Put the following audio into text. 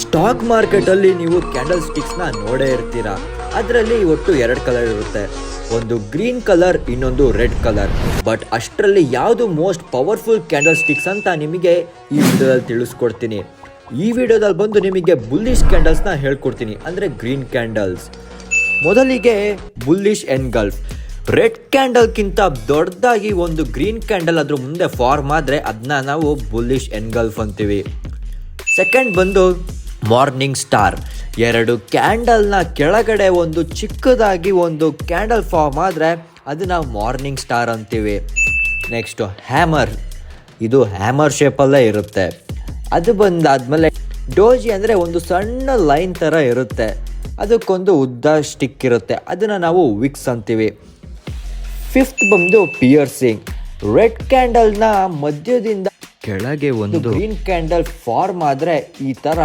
Stock ಮಾರ್ಕೆಟಲ್ಲಿ ನೀವು candle ಸ್ಟಿಕ್ಸ್ನ ನೋಡೇ ಇರ್ತೀರಾ. ಅದರಲ್ಲಿ ಒಟ್ಟು 2 ಕಲರ್ ಇರುತ್ತೆ, ಒಂದು ಗ್ರೀನ್ ಕಲರ್, ಇನ್ನೊಂದು ರೆಡ್ ಕಲರ್. ಬಟ್ ಅಷ್ಟರಲ್ಲಿ ಯಾವುದು ಮೋಸ್ಟ್ ಪವರ್ಫುಲ್ ಕ್ಯಾಂಡಲ್ ಸ್ಟಿಕ್ಸ್ ಅಂತ ನಿಮಗೆ ಈ ವಿಡಿಯೋದಲ್ಲಿ ತಿಳಿಸ್ಕೊಡ್ತೀನಿ. ಈ ವಿಡಿಯೋದಲ್ಲಿ ಬಂದು ನಿಮಗೆ ಬುಲ್ಲಿಶ್ ಕ್ಯಾಂಡಲ್ಸ್ನ ಹೇಳ್ಕೊಡ್ತೀನಿ, ಅಂದರೆ ಗ್ರೀನ್ ಕ್ಯಾಂಡಲ್ಸ್. ಮೊದಲಿಗೆ ಬುಲ್ಲಿಶ್ ಎನ್ಗಲ್ಫ್. ರೆಡ್ ಕ್ಯಾಂಡಲ್ಗಿಂತ ದೊಡ್ಡದಾಗಿ ಒಂದು ಗ್ರೀನ್ ಕ್ಯಾಂಡಲ್ ಅದ್ರ ಮುಂದೆ ಫಾರ್ಮ್ ಆದರೆ ಅದನ್ನ ನಾವು ಬುಲ್ಲಿಶ್ ಎನ್ಗಲ್ಫ್ ಅಂತೀವಿ. ಸೆಕೆಂಡ್ ಬಂದು ಮಾರ್ನಿಂಗ್ ಸ್ಟಾರ್. 2 ಕ್ಯಾಂಡಲ್ನ ಕೆಳಗಡೆ ಒಂದು ಚಿಕ್ಕದಾಗಿ ಒಂದು ಕ್ಯಾಂಡಲ್ ಫಾರ್ಮ್ ಆದರೆ ಅದು ನಾವು ಮಾರ್ನಿಂಗ್ ಸ್ಟಾರ್ ಅಂತೀವಿ. Next hammer. ಇದು ಹ್ಯಾಮರ್ ಶೇಪಲ್ಲೇ ಇರುತ್ತೆ. ಅದು ಬಂದಾದಮೇಲೆ ಡೋಜಿ ಅಂದರೆ ಒಂದು ಸಣ್ಣ ಲೈನ್ ಥರ ಇರುತ್ತೆ, ಅದಕ್ಕೊಂದು ಉದ್ದ ಸ್ಟಿಕ್ ಇರುತ್ತೆ, ಅದನ್ನು ನಾವು ವಿಕ್ಸ್ ಅಂತೀವಿ. ಫಿಫ್ತ್ ಬಂದು ಪಿಯರ್ಸಿಂಗ್. ರೆಡ್ ಕ್ಯಾಂಡಲ್ನ ಮಧ್ಯದಿಂದ ಕೆಳಗೆ ಒಂದು ಗ್ರೀನ್ ಕ್ಯಾಂಡಲ್ ಫಾರ್ಮ್ ಆದರೆ ಈ ಥರ